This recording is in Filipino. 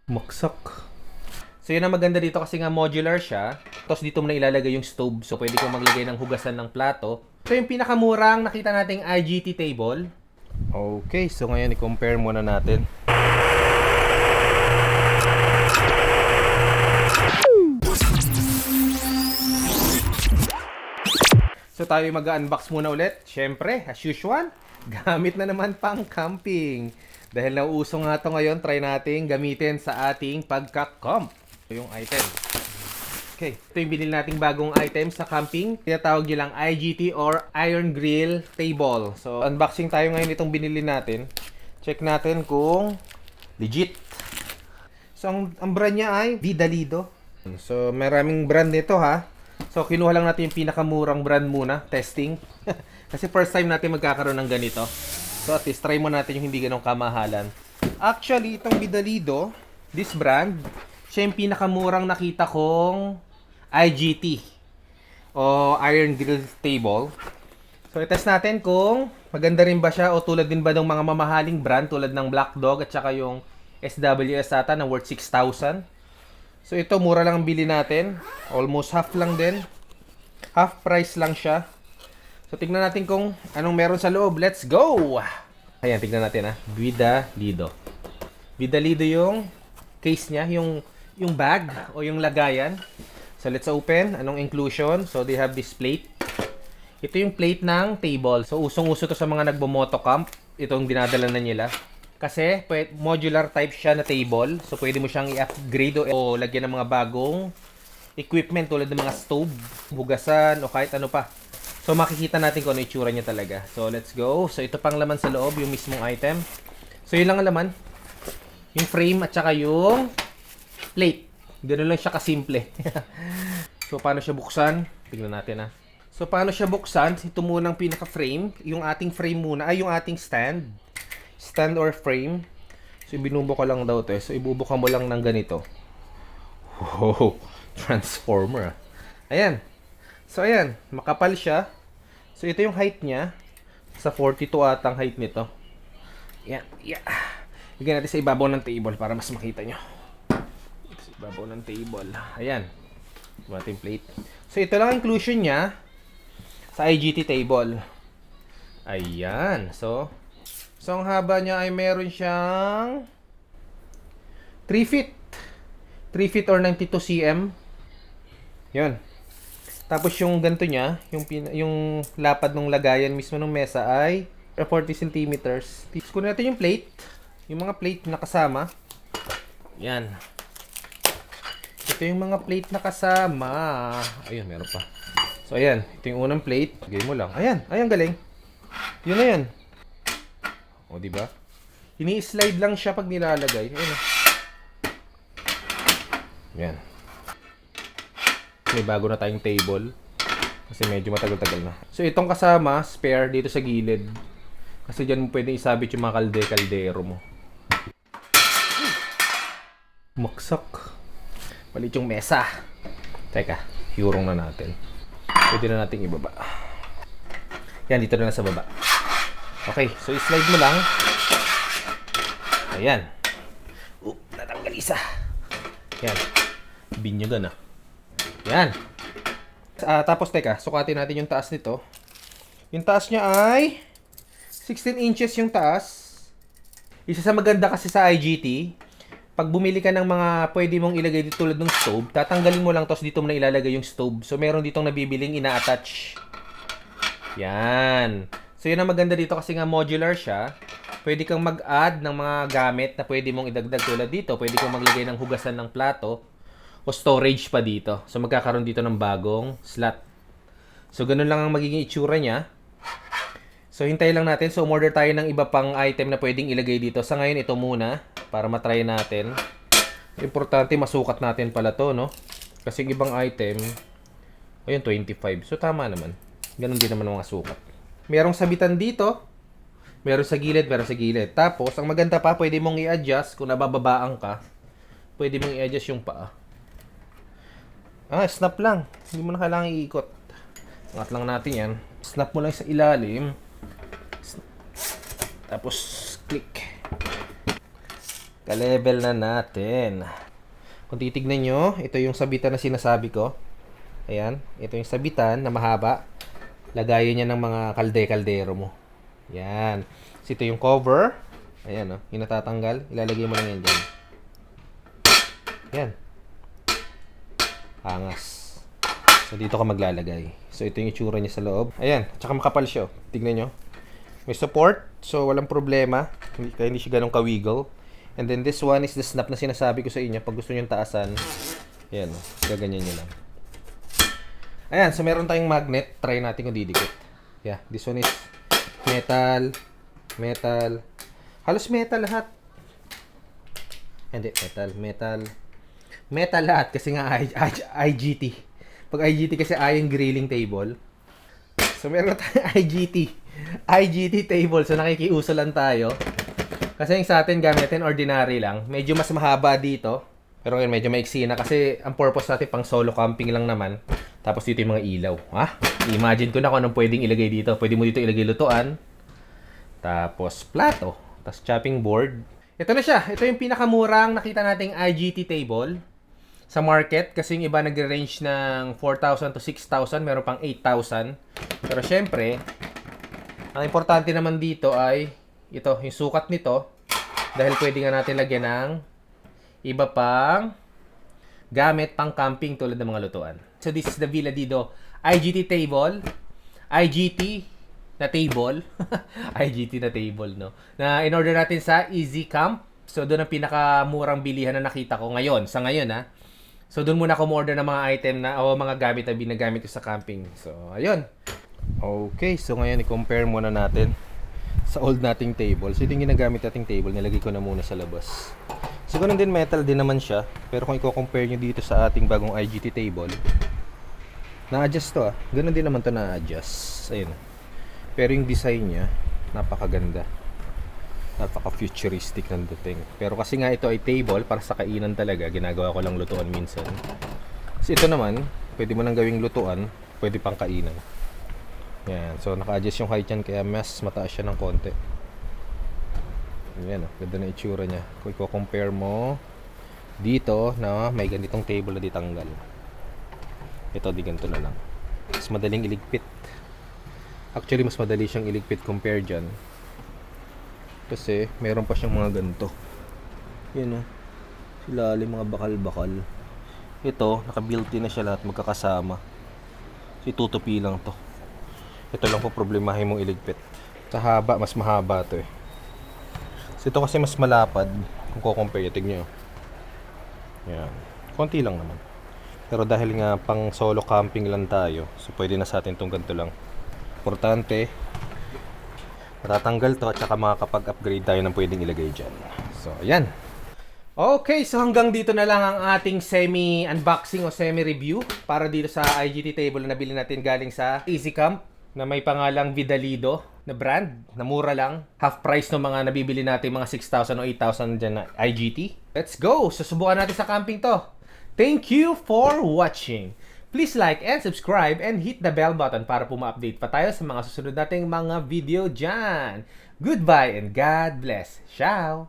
Maksak. So yun ang maganda dito kasi nga modular siya. Tapos dito mo na ilalagay yung stove. So pwede kang maglagay ng hugasan ng plato. So yung pinakamurang nakita nating IGT table. Okay, so ngayon i-compare muna natin. So tayo mag-unbox muna ulit. Syempre, as usual, gamit na naman pang camping. Dahil nauuso nga ito ngayon, try natin gamitin sa ating pagka-camp. Ito yung item. Okay, ito yung binili nating bagong item sa camping. Tinatawag nyo lang IGT or Iron Grill Table. So, unboxing tayo ngayon itong binili natin. Check natin kung legit. So, ang brand niya ay Vidalido. So, maraming brand nito ha. So, kinuha lang natin yung pinakamurang brand muna, testing. Kasi first time natin magkakaroon ng ganito. So, at least try mo natin yung hindi ganong kamahalan. Actually, itong Vidalido, this brand, siya yung pinakamurang nakita kong IGT o Iron Grill Table. So, i-test natin kung maganda rin ba siya o tulad din ba ng mga mamahaling brand tulad ng Black Dog at saka yung SWS ata na worth 6,000. So, ito mura lang ang bili natin. Almost half lang din. Half price lang siya. So, tignan natin kung anong meron sa loob. Let's go! Ayan, tignan natin ha. Vidalido. Vidalido yung case niya, yung bag o yung lagayan. So, let's open. Anong inclusion? So, they have this plate. Ito yung plate ng table. So, usong-uso to sa mga nagbo-motocamp. Itong dinadala na nila. Kasi, modular type siya na table. So, pwede mo siyang i-upgrade o lagyan ng mga bagong equipment tulad ng mga stove, hugasan, o kahit ano pa. So, makikita natin kung ano itsura niya talaga. So, let's go. So, ito pang laman sa loob, yung mismong item. So, yun lang ang laman. Yung frame at saka yung plate. Ganun lang siya kasimple. So, paano siya buksan? Tignan natin ha. So, paano siya buksan? Ito munang pinaka-frame. Yung ating frame muna. Ay, yung ating stand. Stand or frame. So, ibinubuka lang daw to. So, ibubuka mo lang ng ganito. Wow! Transformer. Ayan. So, ayan. Makapal siya. So, ito yung height niya. Sa 42 atang height nito. Yan. Yeah. Bigyan natin sa ibabaw ng table para mas makita nyo. Sa ibabaw ng table. Ayan. Yung ating plate. So, ito lang inclusion niya sa IGT table. Ayan. So, ang haba niya ay meron siyang 3 feet. 3 feet or 92 cm. Yun. Tapos yung ganito niya, yung lapad ng lagayan mismo ng mesa ay 40 centimeters. Kunin natin yung plate. Yung mga plate na kasama. Yan. Ito yung mga plate na kasama. Ayun, meron pa. So, ayan. Ito yung unang plate. Lagay mo lang. Ayan. Ayan, galing. Yun na yan. O, diba? Ini-slide lang siya pag nilalagay. Ayun. Yan. May bago na tayong table. Kasi medyo matagal-tagal na. So, itong kasama, spare dito sa gilid. Kasi dyan mo pwedeng isabit yung mga kaldero mo. Maksak. Palit yung mesa. Teka, hiurong na natin. Pwede na nating ibaba. Yan, dito na lang sa baba. Okay, so i-slide mo lang. Ayan. Natanggal isa. Yan. Binyagan ah. Yan. Tapos teka, sukatin natin yung taas nito. Yung taas niya ay 16 inches yung taas. Isa sa maganda kasi sa IGT, pag bumili ka ng mga pwede mong ilagay dito tulad ng stove, tatanggalin mo lang tapos dito mo na ilalagay yung stove. So meron ditong nabibiling ina-attach. Yan. So yun ang maganda dito kasi nga modular siya. Pwede kang mag-add ng mga gamit na pwede mong idagdag tulad dito. Pwede kang maglagay ng hugasan ng plato o storage pa dito. So magkakaroon dito ng bagong slot. So ganun lang ang magiging itsura niya. So hintay lang natin. So umorder tayo ng iba pang item na pwedeng ilagay dito. Sa ngayon ito muna para matry natin. Importante masukat natin pala to, no? Kasi yung ibang item ayun 25. So tama naman. Ganun din naman ang mga sukat. Merong sabitan dito. Meron sa gilid, meron sa gilid. Tapos ang maganda pa, pwede mong i-adjust kung nabababaan ka. Pwede mong i-adjust yung paa. Snap lang. Hindi mo na kailangan iikot. Angat lang natin yan. Snap mo lang sa ilalim. Tapos, click. Ka-level na natin. Kung titignan nyo, ito yung sabitan na sinasabi ko. Ayan, ito yung sabitan na mahaba. Lagayan niya ng mga kalde-kaldero mo. Yan. So, ito yung cover. Ayan, yung natatanggal. Ilalagay mo lang yan dyan. Yan. Angas. So, dito ka maglalagay. So, ito yung itsura niya sa loob. Ayan, tsaka makapal siya. Tignan nyo. May support. So, walang problema. Kaya hindi siya ganun ka-wiggle. And then, this one is the snap na sinasabi ko sa inyo. Pag gusto nyo taasan, ayan, gaganyan nyo lang. Ayan, so meron tayong magnet. Try natin kung didikit. Yeah, this one is metal. Metal. Halos metal lahat. Hindi, metal lahat kasi nga IGT. Pag IGT kasi iron grilling table. So meron tayong IGT table. So nakikiuso lang tayo. Kasi yung sa atin gamitin ordinary lang. Medyo mas mahaba dito. Pero ngayon medyo maiksi na kasi ang purpose natin pang solo camping lang naman. Tapos dito yung mga ilaw. Ha? Imagine ko na kung anong pwedeng ilagay dito. Pwede mo dito ilagay lutuan. Tapos plato. Tapos chopping board. Ito na siya. Ito yung pinakamurang nakita nating IGT table sa market. Kasi yung iba nagre-range ng 4,000 to 6,000. Meron pang 8,000. Pero syempre, ang importante naman dito ay ito, yung sukat nito. Dahil pwede nga natin lagyan ng iba pang gamit pang camping tulad ng mga lutuan. So this is the Villa Dido IGT table. IGT na table. IGT na table, no? Na in-order natin sa Easy Camp. So doon ang pinakamurang bilihan na nakita ko ngayon. Sa ngayon, ha? So doon muna ako order ng mga item na o mga gamit na binagamit ko sa camping. So ayun. Okay, so ngayon i-compare muna natin sa old nating table. So ito yung ginagamit nating table, nilagay ko na muna sa labas. So ganun din, metal din naman siya. Pero kung i-compare nyo dito sa ating bagong IGT table, na-adjust to ah. Ganun din naman to na-adjust. Ayun. Pero yung design niya, napakaganda. Napaka-futuristic ng dating. Pero kasi nga ito ay table para sa kainan talaga. Ginagawa ko lang lutuan minsan. So ito naman, pwede mo nang gawing lutuan, pwede pang kainan. Yan. So naka-adjust yung height yan kaya mas mataas siya ng konti. Yan, ganda na itsura niya. Kung i-compare mo dito na may ganitong table na ditanggal. Ito di ganito na lang. Mas madaling iligpit. Actually mas madali siyang iligpit compare dyan. Kasi meron pa siyang mga ganito. Yan o. Silalim mga bakal-bakal. Ito, naka-built-in na siya lahat magkakasama. So itutupi lang to. Ito lang po problemahin mong iligpit. Sa haba, mas mahaba to eh. So ito kasi mas malapad kung kukompare, tignan nyo. Yan. Konti lang naman. Pero dahil nga pang solo camping lang tayo, so pwede na sa atin itong ganito lang. Importante, matatanggal to at saka makakapag-upgrade tayo ng pwedeng ilagay dyan. So, ayan. Okay, so hanggang dito na lang ang ating semi-unboxing o semi-review para dito sa IGT table na nabili natin galing sa Easy Camp na may pangalang Vidalido na brand, na mura lang. Half price ng mga nabibili natin, mga 6,000 o 8,000 dyan na IGT. Let's go! Susubukan natin sa camping to. Thank you for watching. Please like and subscribe and hit the bell button para po ma-update pa tayo sa mga susunod nating mga video dyan. Goodbye and God bless. Ciao!